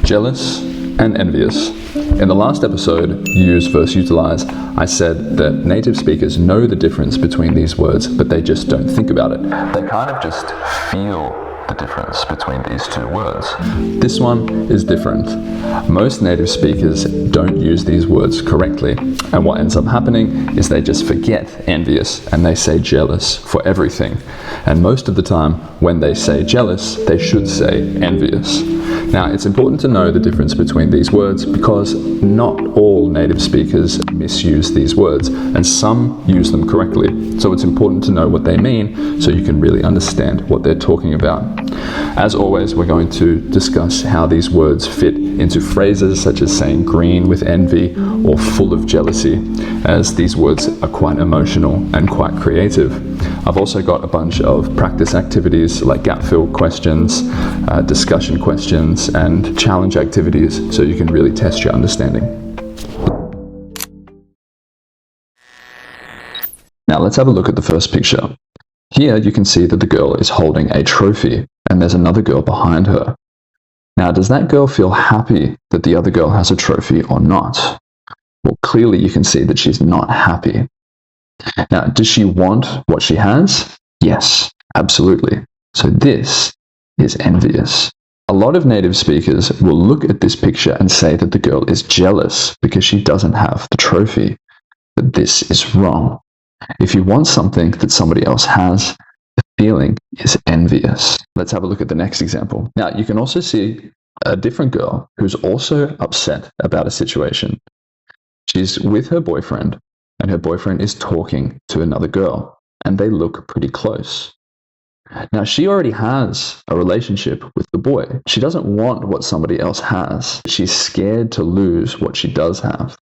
Jealous and envious. In the last episode, use versus utilize, I said that native speakers know the difference between these words, but they just don't think about it. They kind of just feel the difference between these two words. This one is different. Most native speakers don't use these words correctly, and what ends up happening is they just forget envious and they say jealous for everything. And most of the time, when they say jealous, they should say envious. Now, it's important to know the difference between these words because not all native speakers misuse these words, and some use them correctly. So it's important to know what they mean so you can really understand what they're talking about. As always, we're going to discuss how these words fit into phrases such as saying green with envy or full of jealousy, as these words are quite emotional and quite creative. I've also got a bunch of practice activities like gap-fill questions, discussion questions, and challenge activities so you can really test your understanding. Now let's have a look at the first picture. Here you can see that the girl is holding a trophy and there's another girl behind her. Now, does that girl feel happy that the other girl has a trophy or not? Well, clearly you can see that she's not happy. Now, does she want what she has? Yes, absolutely. So this is envious. A lot of native speakers will look at this picture and say that the girl is jealous because she doesn't have the trophy. But this is wrong. If you want something that somebody else has, the feeling is envious. Let's have a look at the next example. Now, you can also see a different girl who's also upset about a situation. She's with her boyfriend, and her boyfriend is talking to another girl, and they look pretty close. Now, she already has a relationship with the boy. She doesn't want what somebody else has. She's scared to lose what she does have.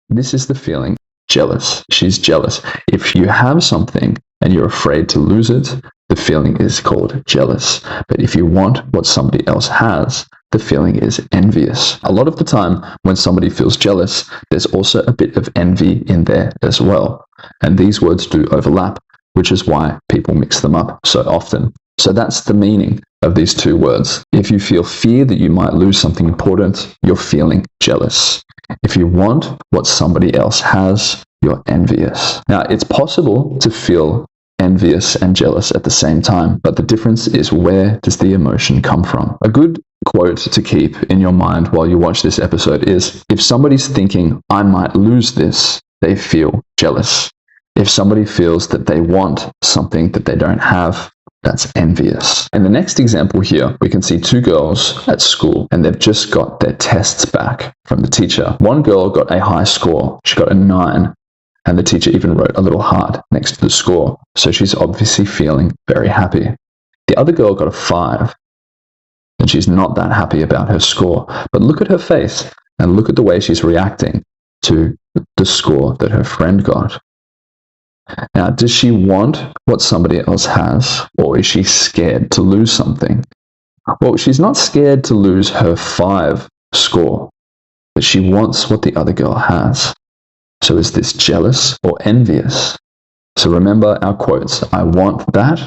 This is the feeling jealous. She's jealous. If you have something and you're afraid to lose it, the feeling is called jealous. But if you want what somebody else has, the feeling is envious. A lot of the time when somebody feels jealous, there's also a bit of envy in there as well. And these words do overlap, which is why people mix them up so often. So that's the meaning of these two words. If you feel fear that you might lose something important, you're feeling jealous. If you want what somebody else has, you're envious. Now, it's possible to feel envious and jealous at the same time, but the difference is, where does the emotion come from? A good quote to keep in your mind while you watch this episode is, if somebody's thinking, I might lose this, they feel jealous. If somebody feels that they want something that they don't have, that's envious. In the next example here, we can see two girls at school and they've just got their tests back from the teacher. One girl got a high score. She got a 9, and the teacher even wrote a little heart next to the score. So she's obviously feeling very happy. The other girl got a 5, and she's not that happy about her score. But look at her face and look at the way she's reacting to the score that her friend got. Now, does she want what somebody else has, or is she scared to lose something? Well, she's not scared to lose her 5 score, but she wants what the other girl has. So is this jealous or envious? So remember our quotes. I want that.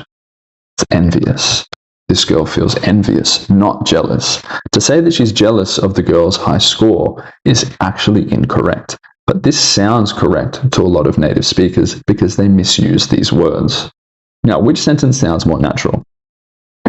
It's envious. This girl feels envious, not jealous. To say that she's jealous of the girl's high score is actually incorrect. But this sounds correct to a lot of native speakers because they misuse these words. Now, which sentence sounds more natural?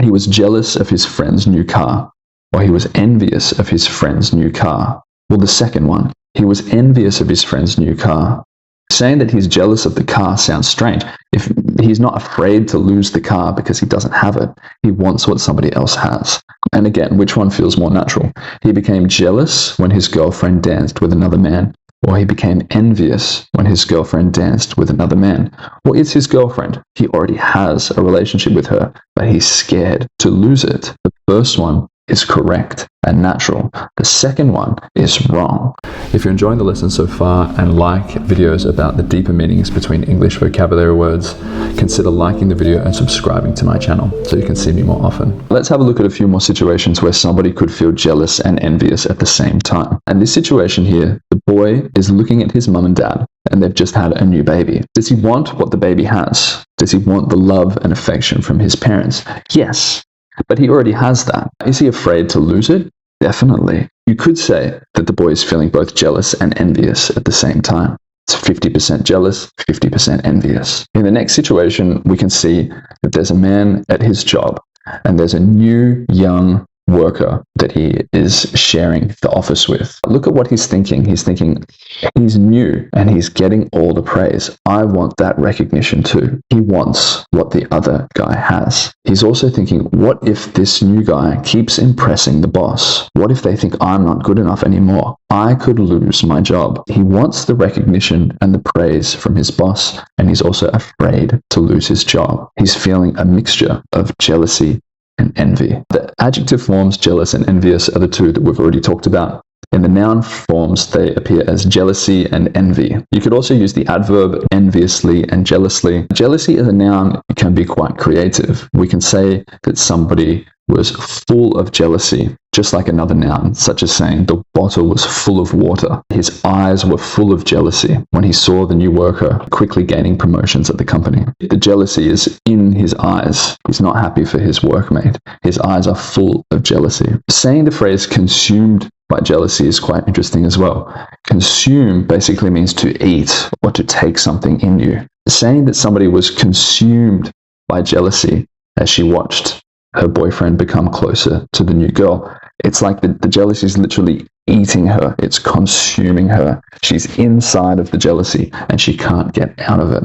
He was jealous of his friend's new car, or he was envious of his friend's new car. Well, the second one, he was envious of his friend's new car. Saying that he's jealous of the car sounds strange. If he's not afraid to lose the car because he doesn't have it, he wants what somebody else has. And again, which one feels more natural? He became jealous when his girlfriend danced with another man, or he became envious when his girlfriend danced with another man. Well, it's his girlfriend. He already has a relationship with her, but he's scared to lose it. The first one is correct and natural. The second one is wrong. If you're enjoying the lesson so far and like videos about the deeper meanings between English vocabulary words, consider liking the video and subscribing to my channel so you can see me more often. Let's have a look at a few more situations where somebody could feel jealous and envious at the same time. And this situation here, the boy is looking at his mum and dad and they've just had a new baby. Does he want what the baby has? Does he want the love and affection from his parents? Yes. But he already has that. Is he afraid to lose it? Definitely. You could say that the boy is feeling both jealous and envious at the same time. It's 50% jealous, 50% envious. In the next situation, we can see that there's a man at his job and there's a new young worker that he is sharing the office with. Look at what he's thinking. He's thinking, he's new and he's getting all the praise. I want that recognition too. He wants what the other guy has. He's also thinking, what if this new guy keeps impressing the boss? What if they think I'm not good enough anymore? I could lose my job. He wants the recognition and the praise from his boss, and he's also afraid to lose his job. He's feeling a mixture of jealousy and envy. The adjective forms jealous and envious are the two that we've already talked about. In the noun forms, they appear as jealousy and envy. You could also use the adverb enviously and jealously. Jealousy as a noun can be quite creative. We can say that somebody was full of jealousy, just like another noun, such as saying the bottle was full of water. His eyes were full of jealousy when he saw the new worker quickly gaining promotions at the company. The jealousy is in his eyes. He's not happy for his workmate. His eyes are full of jealousy. Saying the phrase consumed by jealousy is quite interesting as well. Consume basically means to eat or to take something in you. Saying that somebody was consumed by jealousy as she watched her boyfriend become closer to the new girl. It's like the jealousy is literally eating her. It's consuming her. She's inside of the jealousy and she can't get out of it.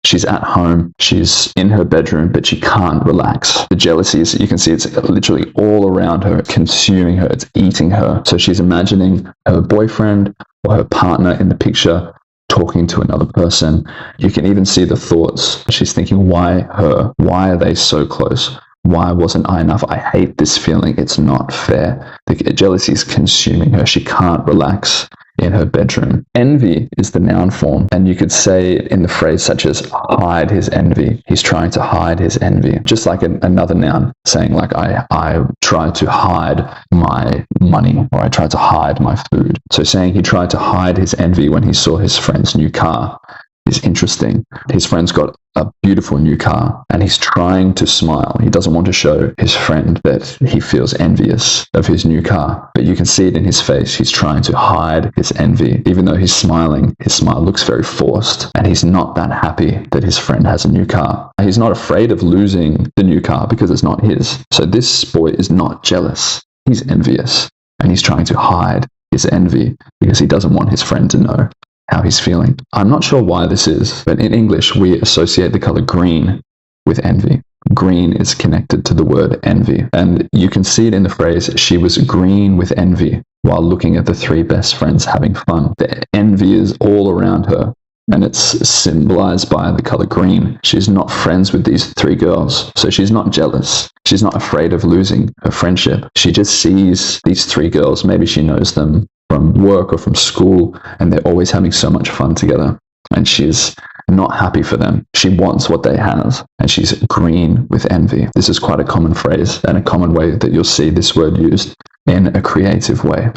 She's at home, she's in her bedroom, but she can't relax. The jealousy is, you can see it's literally all around her, consuming her, it's eating her. So she's imagining her boyfriend or her partner in the picture talking to another person. You can even see the thoughts. She's thinking, why her? Why are they so close? Why wasn't I enough? I hate this feeling. It's not fair. The jealousy is consuming her. She can't relax in her bedroom. Envy is the noun form, and you could say in the phrase such as hide his envy. He's trying to hide his envy. Just like another noun, saying like I tried to hide my money, or I tried to hide my food. So saying he tried to hide his envy when he saw his friend's new car is interesting. His friend's got a beautiful new car and he's trying to smile. He doesn't want to show his friend that he feels envious of his new car, but you can see it in his face. He's trying to hide his envy. Even though he's smiling, his smile looks very forced and he's not that happy that his friend has a new car. He's not afraid of losing the new car because it's not his. So this boy is not jealous. He's envious and he's trying to hide his envy because he doesn't want his friend to know how he's feeling. I'm not sure why this is, but in English, we associate the color green with envy. Green is connected to the word envy. And you can see it in the phrase, she was green with envy while looking at the three best friends having fun. The envy is all around her, and it's symbolized by the color green. She's not friends with these three girls, so she's not jealous. She's not afraid of losing her friendship. She just sees these three girls. Maybe she knows them from work or from school, and they're always having so much fun together. And she's not happy for them. She wants what they have, and she's green with envy. This is quite a common phrase and a common way that you'll see this word used in a creative way.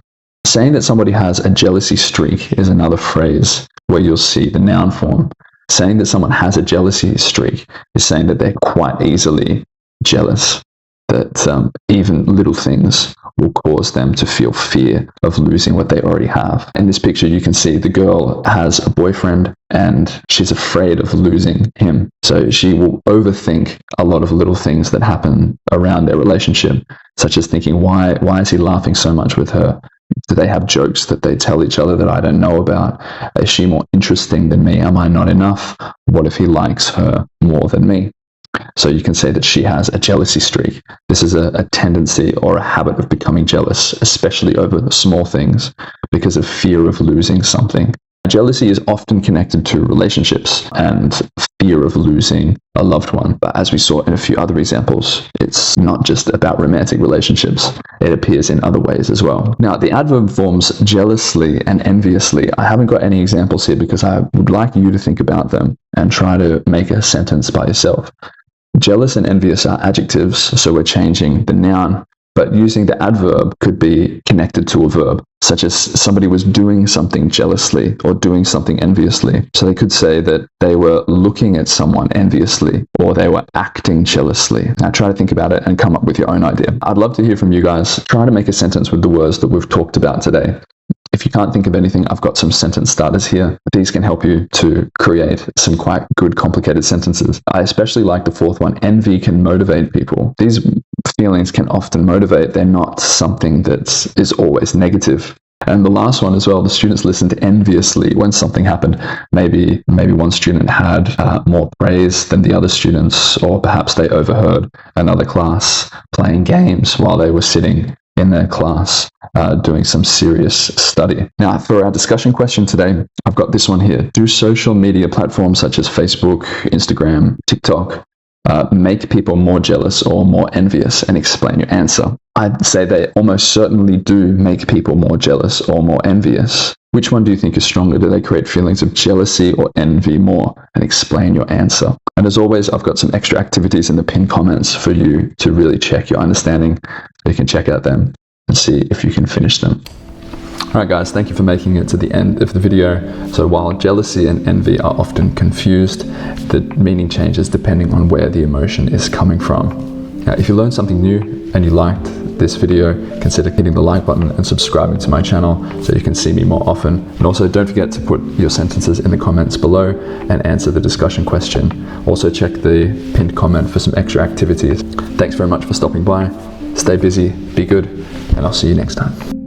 Saying that somebody has a jealousy streak is another phrase where you'll see the noun form. Saying that someone has a jealousy streak is saying that they're quite easily jealous, that even little things will cause them to feel fear of losing what they already have. In this picture, you can see the girl has a boyfriend and she's afraid of losing him. So she will overthink a lot of little things that happen around their relationship, such as thinking, why is he laughing so much with her? Do they have jokes that they tell each other that I don't know about? Is she more interesting than me? Am I not enough? What if he likes her more than me? So you can say that she has a jealousy streak. This is a tendency or a habit of becoming jealous, especially over small things, because of fear of losing something. Jealousy is often connected to relationships and fear of losing a loved one. But as we saw in a few other examples, it's not just about romantic relationships. It appears in other ways as well. Now, the adverb forms jealously and enviously. I haven't got any examples here because I would like you to think about them and try to make a sentence by yourself. Jealous and envious are adjectives, so we're changing the noun but using the adverb could be connected to a verb, such as somebody was doing something jealously or doing something enviously. So they could say that they were looking at someone enviously or they were acting jealously. Now try to think about it and come up with your own idea. I'd love to hear from you guys. Try to make a sentence with the words that we've talked about today. If you can't think of anything, I've got some sentence starters here. These can help you to create some quite good, complicated sentences. I especially like the fourth one. Envy can motivate people. These feelings can often motivate. They're not something that is always negative. And the last one as well, the students listened enviously when something happened. Maybe one student had more praise than the other students, or perhaps they overheard another class playing games while they were sitting in their class doing some serious study. Now, for our discussion question today, I've got this one here. Do social media platforms such as Facebook, Instagram, TikTok make people more jealous or more envious? And explain your answer. I'd say they almost certainly do make people more jealous or more envious. Which one do you think is stronger? Do they create feelings of jealousy or envy more? And explain your answer. And as always, I've got some extra activities in the pinned comments for you to really check your understanding. You can check out them and see if you can finish them. Alright guys, thank you for making it to the end of the video. So while jealousy and envy are often confused, the meaning changes depending on where the emotion is coming from. Now, if you learned something new and you liked this video, consider hitting the like button and subscribing to my channel so you can see me more often. And also don't forget to put your sentences in the comments below and answer the discussion question. Also check the pinned comment for some extra activities. Thanks very much for stopping by. Stay busy, be good, and I'll see you next time.